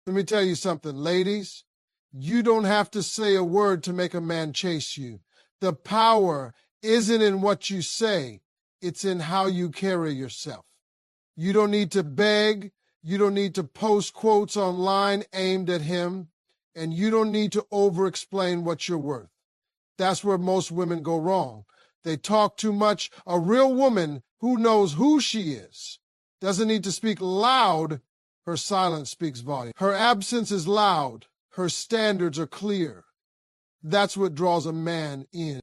Let me tell you something, ladies. You don't have to say a word to make a man chase you. The power isn't in what you say. It's in how you carry yourself. You don't need to beg. You don't need to post quotes online aimed at him. And you don't need to over-explain what you're worth. That's where most women go wrong. They talk too much. A real woman who knows who she is doesn't need to speak loud. Her silence speaks volume. Her absence is loud. Her standards are clear. That's what draws a man in.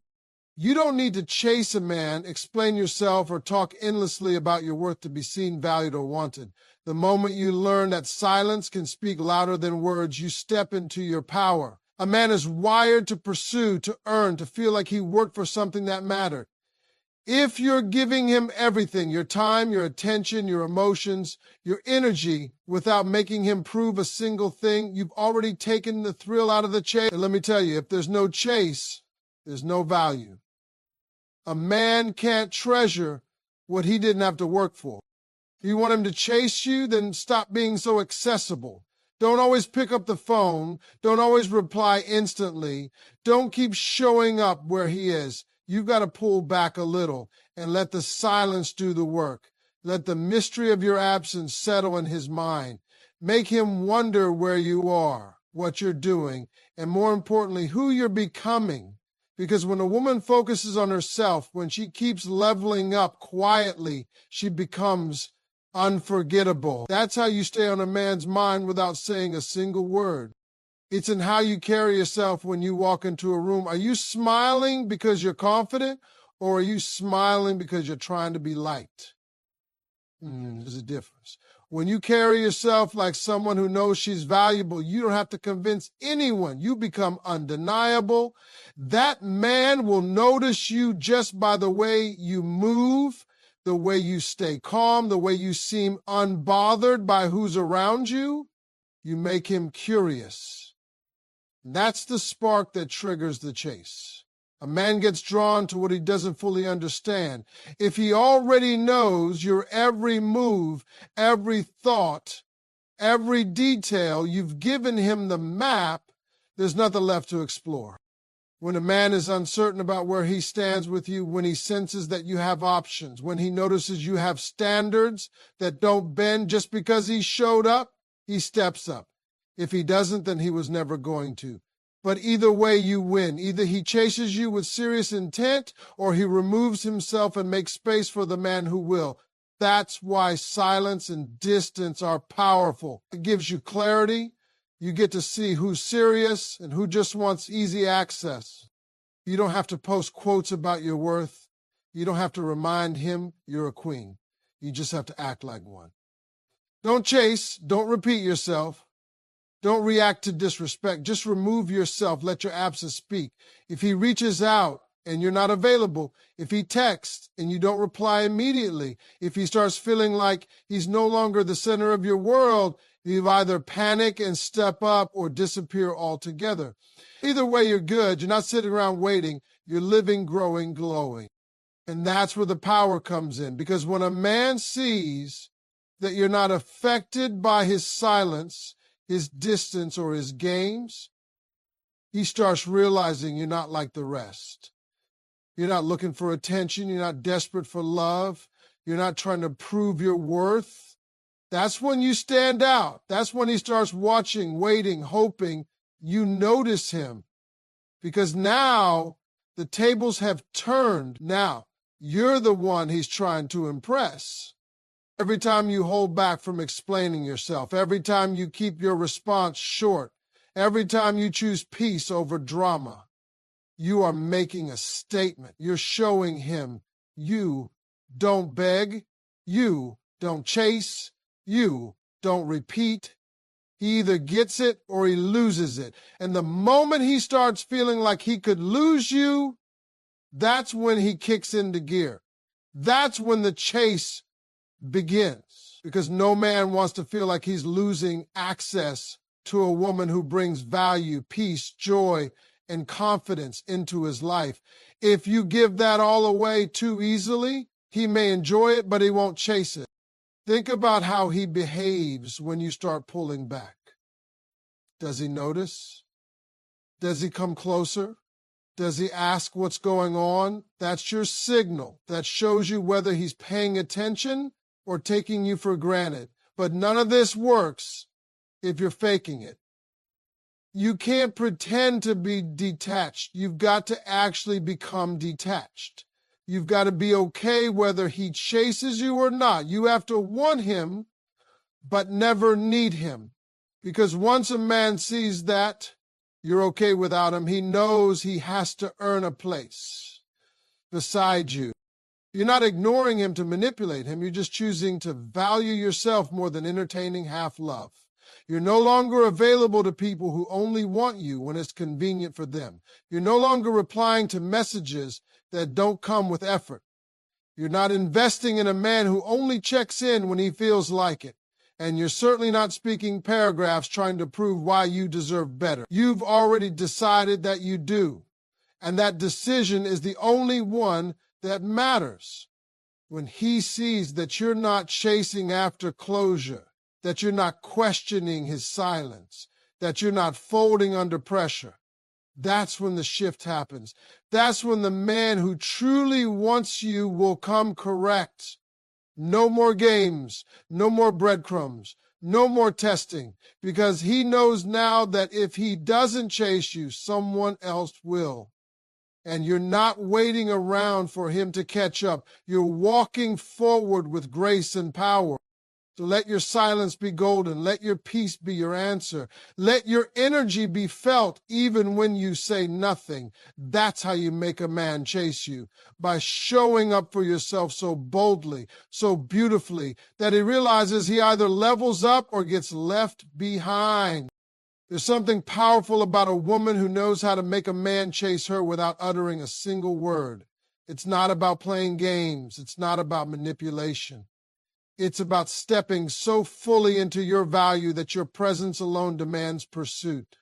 You don't need to chase a man, explain yourself, or talk endlessly about your worth to be seen, valued, or wanted. The moment you learn that silence can speak louder than words, you step into your power. A man is wired to pursue, to earn, to feel like he worked for something that mattered. If you're giving him everything, your time, your attention, your emotions, your energy, without making him prove a single thing, you've already taken the thrill out of the chase. And let me tell you, if there's no chase, there's no value. A man can't treasure what he didn't have to work for. You want him to chase you, then stop being so accessible. Don't always pick up the phone. Don't always reply instantly. Don't keep showing up where he is. You've got to pull back a little and let the silence do the work. Let the mystery of your absence settle in his mind. Make him wonder where you are, what you're doing, and more importantly, who you're becoming. Because when a woman focuses on herself, when she keeps leveling up quietly, she becomes unforgettable. That's how you stay on a man's mind without saying a single word. It's in how you carry yourself when you walk into a room. Are you smiling because you're confident, or are you smiling because you're trying to be liked? There's a difference. When you carry yourself like someone who knows she's valuable, you don't have to convince anyone. You become undeniable. That man will notice you just by the way you move, the way you stay calm, the way you seem unbothered by who's around you. You make him curious. That's the spark that triggers the chase. A man gets drawn to what he doesn't fully understand. If he already knows your every move, every thought, every detail, you've given him the map, there's nothing left to explore. When a man is uncertain about where he stands with you, when he senses that you have options, when he notices you have standards that don't bend just because he showed up, he steps up. If he doesn't, then he was never going to. But either way, you win. Either he chases you with serious intent, or he removes himself and makes space for the man who will. That's why silence and distance are powerful. It gives you clarity. You get to see who's serious and who just wants easy access. You don't have to post quotes about your worth. You don't have to remind him you're a queen. You just have to act like one. Don't chase. Don't repeat yourself. Don't react to disrespect. Just remove yourself. Let your absence speak. If he reaches out and you're not available, if he texts and you don't reply immediately, if he starts feeling like he's no longer the center of your world, you either panic and step up or disappear altogether. Either way, you're good. You're not sitting around waiting. You're living, growing, glowing. And that's where the power comes in. Because when a man sees that you're not affected by his silence, his distance, or his games, he starts realizing you're not like the rest. You're not looking for attention. You're not desperate for love. You're not trying to prove your worth. That's when you stand out. That's when he starts watching, waiting, hoping you notice him. Because now the tables have turned. Now you're the one he's trying to impress. Every time you hold back from explaining yourself, every time you keep your response short, every time you choose peace over drama, you are making a statement. You're showing him you don't beg, you don't chase, you don't repeat. He either gets it or he loses it. And the moment he starts feeling like he could lose you, that's when he kicks into gear. That's when the chase begins, because no man wants to feel like he's losing access to a woman who brings value, peace, joy, and confidence into his life. If you give that all away too easily, he may enjoy it, but he won't chase it. Think about how he behaves when you start pulling back. Does he notice? Does he come closer? Does he ask what's going on? That's your signal. That shows you whether he's paying attention or taking you for granted. But none of this works if you're faking it. You can't pretend to be detached. You've got to actually become detached. You've got to be okay whether he chases you or not. You have to want him, but never need him. Because once a man sees that you're okay without him, he knows he has to earn a place beside you. You're not ignoring him to manipulate him. You're just choosing to value yourself more than entertaining half-love. You're no longer available to people who only want you when it's convenient for them. You're no longer replying to messages that don't come with effort. You're not investing in a man who only checks in when he feels like it. And you're certainly not speaking paragraphs trying to prove why you deserve better. You've already decided that you do. And that decision is the only one that matters. When he sees that you're not chasing after closure, that you're not questioning his silence, that you're not folding under pressure, that's when the shift happens. That's when the man who truly wants you will come correct. No more games, no more breadcrumbs, no more testing, because he knows now that if he doesn't chase you, someone else will. And you're not waiting around for him to catch up. You're walking forward with grace and power. So let your silence be golden. Let your peace be your answer. Let your energy be felt even when you say nothing. That's how you make a man chase you, by showing up for yourself so boldly, so beautifully, that he realizes he either levels up or gets left behind. There's something powerful about a woman who knows how to make a man chase her without uttering a single word. It's not about playing games. It's not about manipulation. It's about stepping so fully into your value that your presence alone demands pursuit.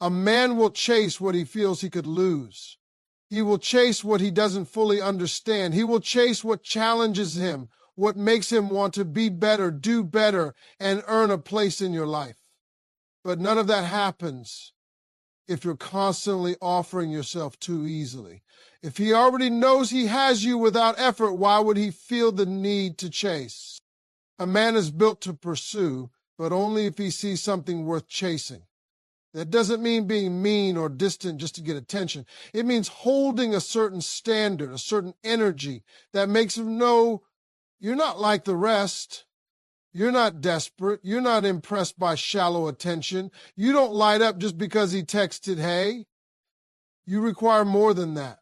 A man will chase what he feels he could lose. He will chase what he doesn't fully understand. He will chase what challenges him, what makes him want to be better, do better, and earn a place in your life. But none of that happens if you're constantly offering yourself too easily. If he already knows he has you without effort, why would he feel the need to chase? A man is built to pursue, but only if he sees something worth chasing. That doesn't mean being mean or distant just to get attention. It means holding a certain standard, a certain energy that makes him know you're not like the rest. You're not desperate. You're not impressed by shallow attention. You don't light up just because he texted, hey. You require more than that.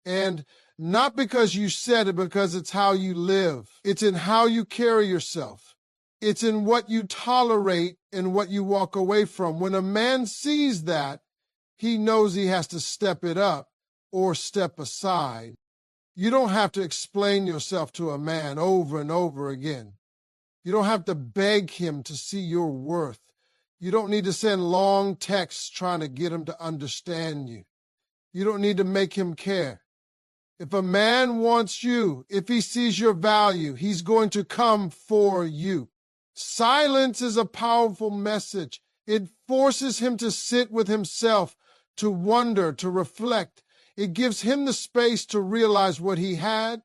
And not because you said it, because it's how you live. It's in how you carry yourself. It's in what you tolerate and what you walk away from. When a man sees that, he knows he has to step it up or step aside. You don't have to explain yourself to a man over and over again. You don't have to beg him to see your worth. You don't need to send long texts trying to get him to understand you. You don't need to make him care. If a man wants you, if he sees your value, he's going to come for you. Silence is a powerful message. It forces him to sit with himself, to wonder, to reflect. It gives him the space to realize what he had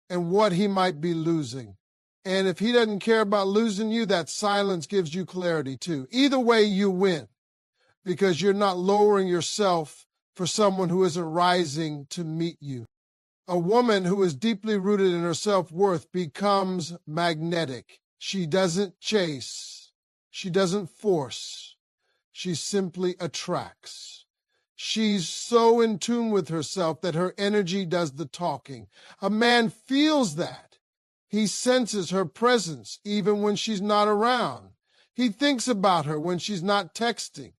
and what he might be losing. And if he doesn't care about losing you, that silence gives you clarity too. Either way, you win, because you're not lowering yourself for someone who isn't rising to meet you. A woman who is deeply rooted in her self-worth becomes magnetic. She doesn't chase. She doesn't force. She simply attracts. She's so in tune with herself that her energy does the talking. A man feels that. He senses her presence even when she's not around. He thinks about her when she's not texting.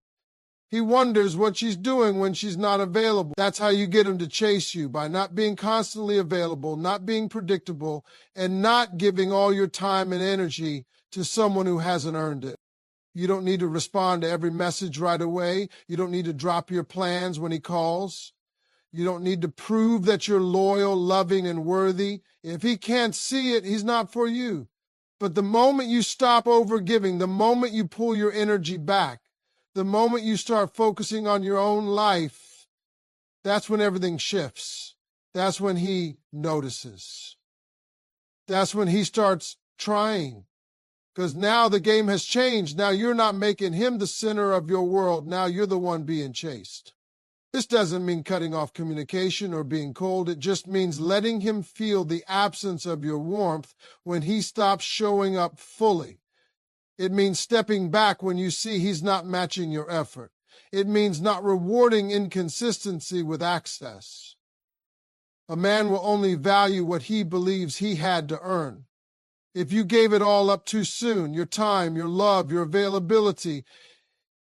He wonders what she's doing when she's not available. That's how you get him to chase you, by not being constantly available, not being predictable, and not giving all your time and energy to someone who hasn't earned it. You don't need to respond to every message right away. You don't need to drop your plans when he calls. You don't need to prove that you're loyal, loving, and worthy. If he can't see it, he's not for you. But the moment you stop overgiving, the moment you pull your energy back, the moment you start focusing on your own life, that's when everything shifts. That's when he notices. That's when he starts trying. Because now the game has changed. Now you're not making him the center of your world. Now you're the one being chased. This doesn't mean cutting off communication or being cold. It just means letting him feel the absence of your warmth when he stops showing up fully. It means stepping back when you see he's not matching your effort. It means not rewarding inconsistency with access. A man will only value what he believes he had to earn. If you gave it all up too soon, your time, your love, your availability,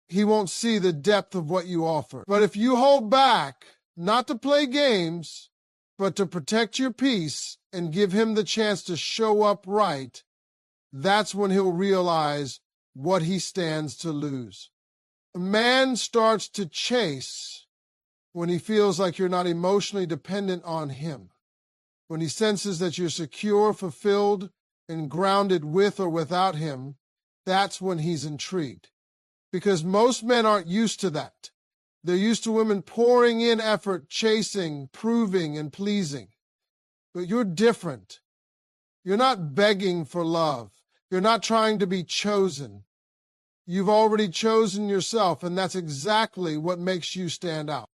he won't see the depth of what you offer. But if you hold back, not to play games, but to protect your peace and give him the chance to show up right, that's when he'll realize what he stands to lose. A man starts to chase when he feels like you're not emotionally dependent on him, when he senses that you're secure, fulfilled, and grounded with or without him. That's when he's intrigued. Because most men aren't used to that. They're used to women pouring in effort, chasing, proving, and pleasing. But you're different. You're not begging for love. You're not trying to be chosen. You've already chosen yourself, and that's exactly what makes you stand out.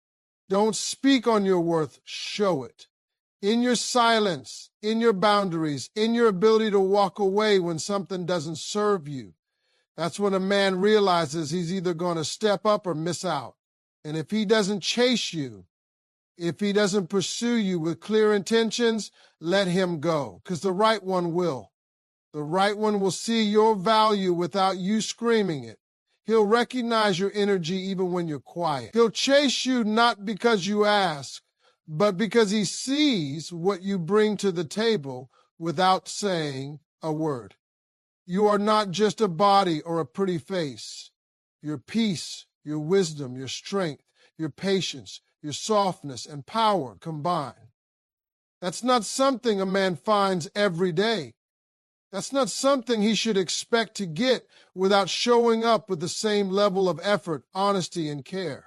Don't speak on your worth, show it. In your silence, in your boundaries, in your ability to walk away when something doesn't serve you. That's when a man realizes he's either going to step up or miss out. And if he doesn't chase you, if he doesn't pursue you with clear intentions, let him go, because the right one will. The right one will see your value without you screaming it. He'll recognize your energy even when you're quiet. He'll chase you not because you ask, but because he sees what you bring to the table without saying a word. You are not just a body or a pretty face. Your peace, your wisdom, your strength, your patience, your softness, and power combined. That's not something a man finds every day. That's not something he should expect to get without showing up with the same level of effort, honesty, and care.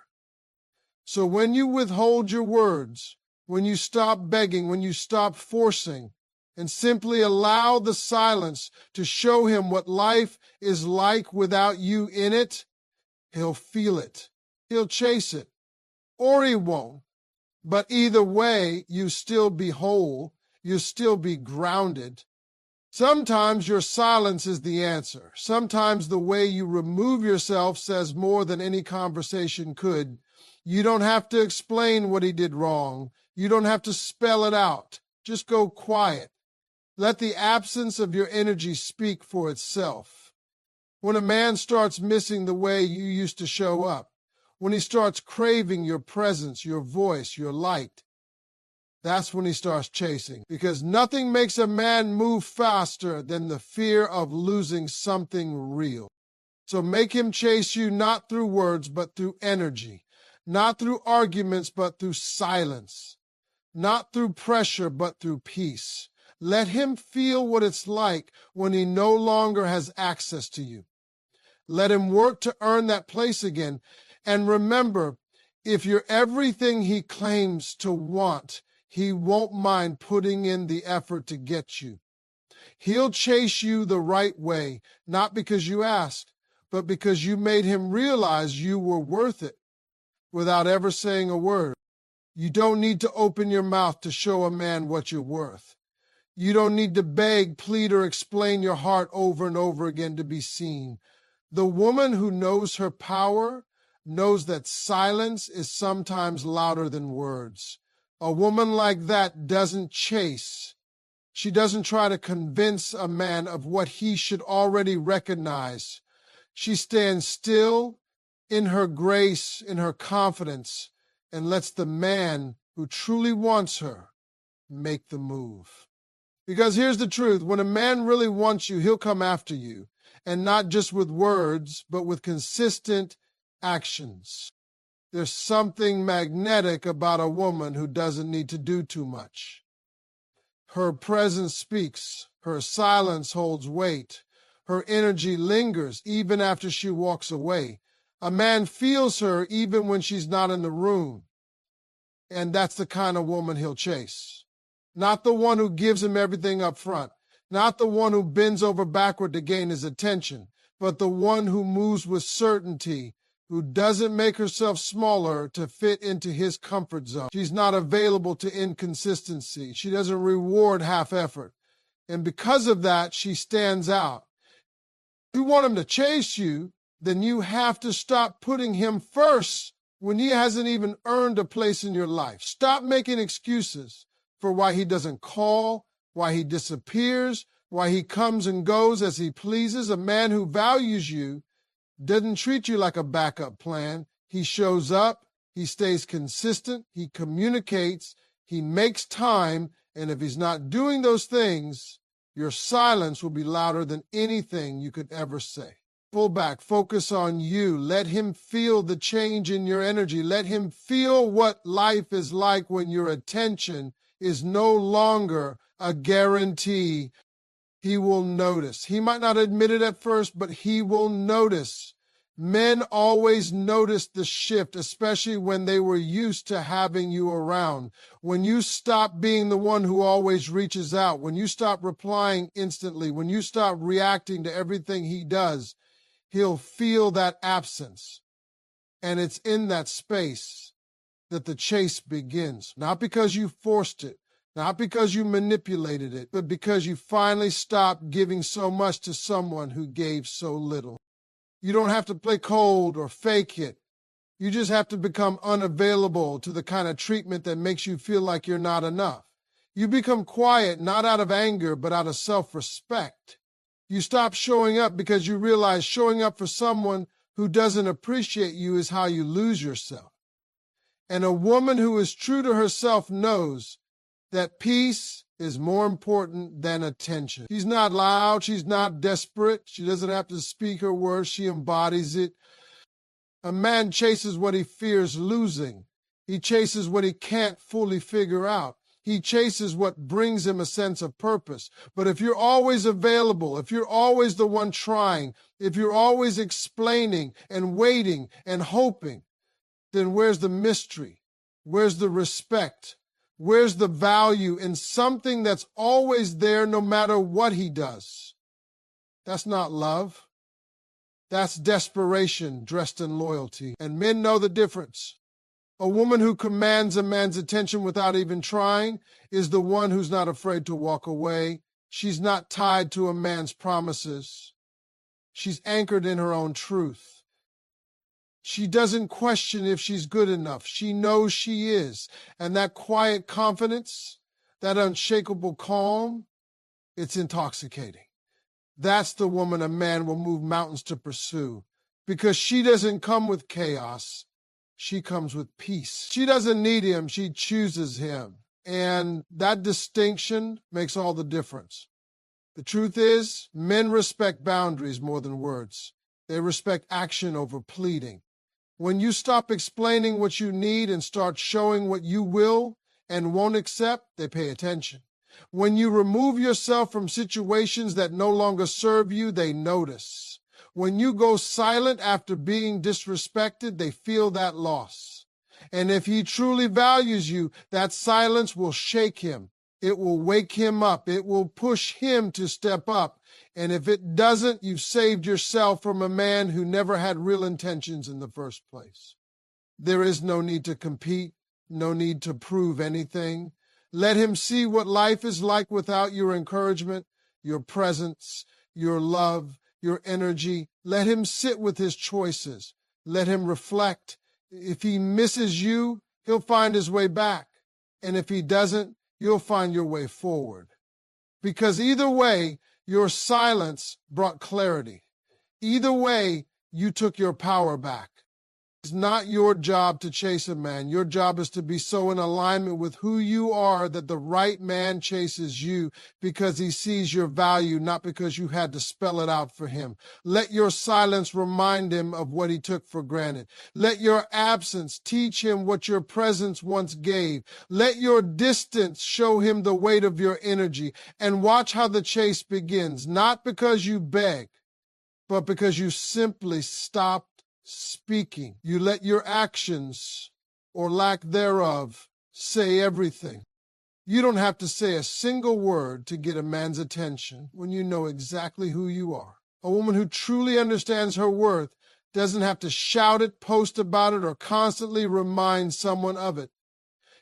So when you withhold your words, when you stop begging, when you stop forcing, and simply allow the silence to show him what life is like without you in it, he'll feel it. He'll chase it. Or he won't. But either way, you still be whole. You'll still be grounded. Sometimes your silence is the answer. Sometimes the way you remove yourself says more than any conversation could. You don't have to explain what he did wrong. You don't have to spell it out. Just go quiet. Let the absence of your energy speak for itself. When a man starts missing the way you used to show up, when he starts craving your presence, your voice, your light, that's when he starts chasing. Because nothing makes a man move faster than the fear of losing something real. So make him chase you not through words, but through energy. Not through arguments, but through silence. Not through pressure, but through peace. Let him feel what it's like when he no longer has access to you. Let him work to earn that place again. And remember, if you're everything he claims to want, he won't mind putting in the effort to get you. He'll chase you the right way, not because you asked, but because you made him realize you were worth it without ever saying a word. You don't need to open your mouth to show a man what you're worth. You don't need to beg, plead, or explain your heart over and over again to be seen. The woman who knows her power knows that silence is sometimes louder than words. A woman like that doesn't chase. She doesn't try to convince a man of what he should already recognize. She stands still in her grace, in her confidence, and lets the man who truly wants her make the move. Because here's the truth. When a man really wants you, he'll come after you. And not just with words, but with consistent actions. There's something magnetic about a woman who doesn't need to do too much. Her presence speaks. Her silence holds weight. Her energy lingers even after she walks away. A man feels her even when she's not in the room. And that's the kind of woman he'll chase. Not the one who gives him everything up front. Not the one who bends over backward to gain his attention, but the one who moves with certainty, who doesn't make herself smaller to fit into his comfort zone. She's not available to inconsistency. She doesn't reward half effort. And because of that, she stands out. If you want him to chase you, then you have to stop putting him first when he hasn't even earned a place in your life. Stop making excuses for why he doesn't call, why he disappears, why he comes and goes as he pleases. A man who values you doesn't treat you like a backup plan. He shows up, he stays consistent, he communicates, he makes time, and if he's not doing those things, your silence will be louder than anything you could ever say. Pull back, focus on you. Let him feel the change in your energy. Let him feel what life is like when your attention is no longer a guarantee. He will notice. He might not admit it at first, but he will notice. Men always notice the shift, especially when they were used to having you around. When you stop being the one who always reaches out, when you stop replying instantly, when you stop reacting to everything he does, he'll feel that absence. And it's in that space that the chase begins. Not because you forced it, not because you manipulated it, but because you finally stopped giving so much to someone who gave so little. You don't have to play cold or fake it. You just have to become unavailable to the kind of treatment that makes you feel like you're not enough. You become quiet, not out of anger, but out of self-respect. You stop showing up because you realize showing up for someone who doesn't appreciate you is how you lose yourself. And a woman who is true to herself knows that peace is more important than attention. She's not loud. She's not desperate. She doesn't have to speak her words. She embodies it. A man chases what he fears losing. He chases what he can't fully figure out. He chases what brings him a sense of purpose. But if you're always available, if you're always the one trying, if you're always explaining and waiting and hoping, then where's the mystery? Where's the respect? Where's the value in something that's always there no matter what he does? That's not love. That's desperation dressed in loyalty. And men know the difference. A woman who commands a man's attention without even trying is the one who's not afraid to walk away. She's not tied to a man's promises. She's anchored in her own truth. She doesn't question if she's good enough. She knows she is. And that quiet confidence, that unshakable calm, it's intoxicating. That's the woman a man will move mountains to pursue, because she doesn't come with chaos. She comes with peace. She doesn't need him. She chooses him. And that distinction makes all the difference. The truth is, men respect boundaries more than words. They respect action over pleading. When you stop explaining what you need and start showing what you will and won't accept, they pay attention. When you remove yourself from situations that no longer serve you, they notice. When you go silent after being disrespected, they feel that loss. And if he truly values you, that silence will shake him. It will wake him up. It will push him to step up. And if it doesn't, you've saved yourself from a man who never had real intentions in the first place. There is no need to compete, no need to prove anything. Let him see what life is like without your encouragement, your presence, your love, your energy. Let him sit with his choices. Let him reflect. If he misses you, he'll find his way back. And if he doesn't, you'll find your way forward. Because either way, your silence brought clarity. Either way, you took your power back. It's not your job to chase a man. Your job is to be so in alignment with who you are that the right man chases you because he sees your value, not because you had to spell it out for him. Let your silence remind him of what he took for granted. Let your absence teach him what your presence once gave. Let your distance show him the weight of your energy, and watch how the chase begins, not because you beg, but because you simply stopped speaking. You let your actions, or lack thereof, say everything. You don't have to say a single word to get a man's attention when you know exactly who you are. A woman who truly understands her worth doesn't have to shout it, post about it, or constantly remind someone of it.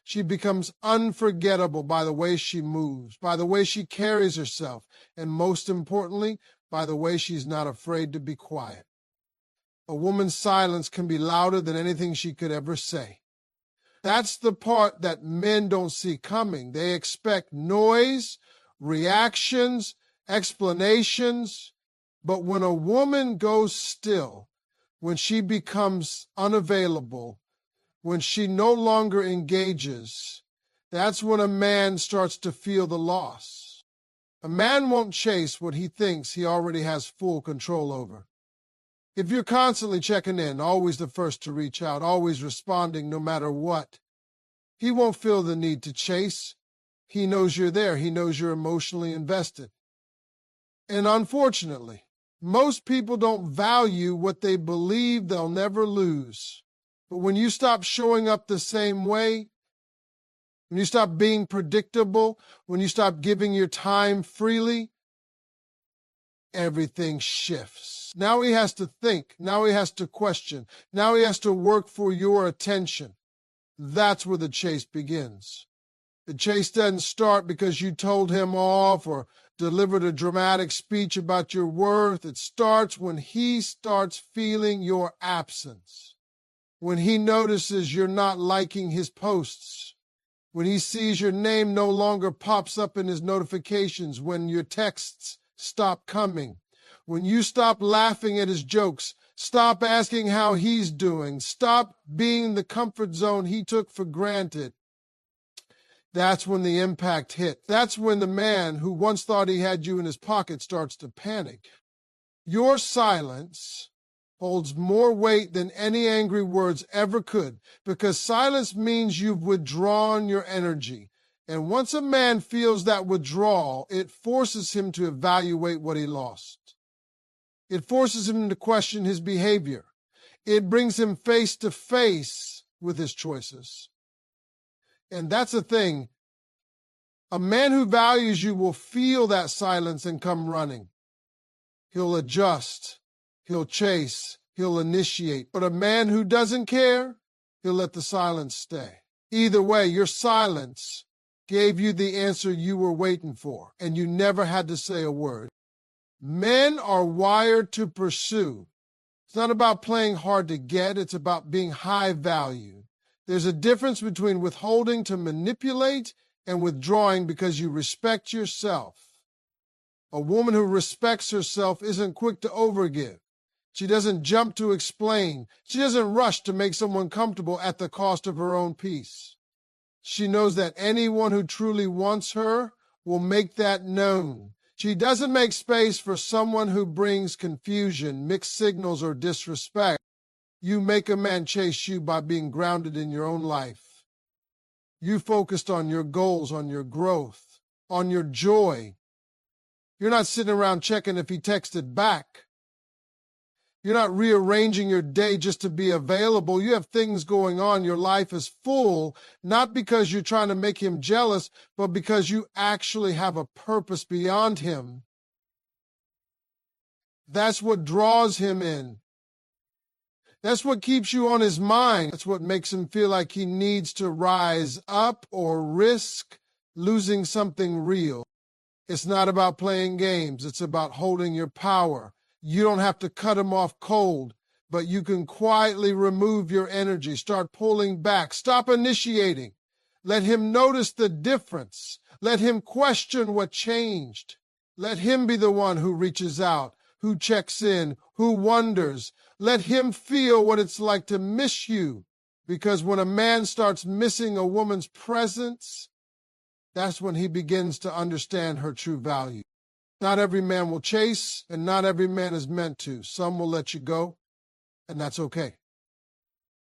She becomes unforgettable by the way she moves, by the way she carries herself, and most importantly, by the way she's not afraid to be quiet. A woman's silence can be louder than anything she could ever say. That's the part that men don't see coming. They expect noise, reactions, explanations. But when a woman goes still, when she becomes unavailable, when she no longer engages, that's when a man starts to feel the loss. A man won't chase what he thinks he already has full control over. If you're constantly checking in, always the first to reach out, always responding no matter what, he won't feel the need to chase. He knows you're there. He knows you're emotionally invested. And unfortunately, most people don't value what they believe they'll never lose. But when you stop showing up the same way, when you stop being predictable, when you stop giving your time freely, everything shifts. Now he has to think. Now he has to question. Now he has to work for your attention. That's where the chase begins. The chase doesn't start because you told him off or delivered a dramatic speech about your worth. It starts when he starts feeling your absence, when he notices you're not liking his posts, when he sees your name no longer pops up in his notifications, when your texts stop coming, when you stop laughing at his jokes, stop asking how he's doing, stop being the comfort zone he took for granted. That's when the impact hits. That's when the man who once thought he had you in his pocket starts to panic. Your silence holds more weight than any angry words ever could, because silence means you've withdrawn your energy. And once a man feels that withdrawal, it forces him to evaluate what he lost. It forces him to question his behavior. It brings him face to face with his choices. And that's the thing. A man who values you will feel that silence and come running. He'll adjust. He'll chase. He'll initiate. But a man who doesn't care, he'll let the silence stay. Either way, your silence gave you the answer you were waiting for, and you never had to say a word. Men are wired to pursue. It's not about playing hard to get. It's about being high value. There's a difference between withholding to manipulate and withdrawing because you respect yourself. A woman who respects herself isn't quick to overgive. She doesn't jump to explain. She doesn't rush to make someone comfortable at the cost of her own peace. She knows that anyone who truly wants her will make that known. She doesn't make space for someone who brings confusion, mixed signals, or disrespect. You make a man chase you by being grounded in your own life. You focused on your goals, on your growth, on your joy. You're not sitting around checking if he texted back. You're not rearranging your day just to be available. You have things going on. Your life is full, not because you're trying to make him jealous, but because you actually have a purpose beyond him. That's what draws him in. That's what keeps you on his mind. That's what makes him feel like he needs to rise up or risk losing something real. It's not about playing games. It's about holding your power. You don't have to cut him off cold, but you can quietly remove your energy. Start pulling back. Stop initiating. Let him notice the difference. Let him question what changed. Let him be the one who reaches out, who checks in, who wonders. Let him feel what it's like to miss you. Because when a man starts missing a woman's presence, that's when he begins to understand her true value. Not every man will chase, and not every man is meant to. Some will let you go, and that's okay.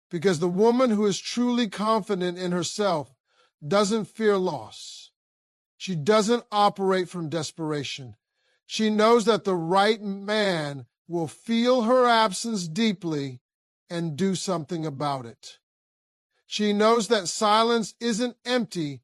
Because the woman who is truly confident in herself doesn't fear loss. She doesn't operate from desperation. She knows that the right man will feel her absence deeply and do something about it. She knows that silence isn't empty,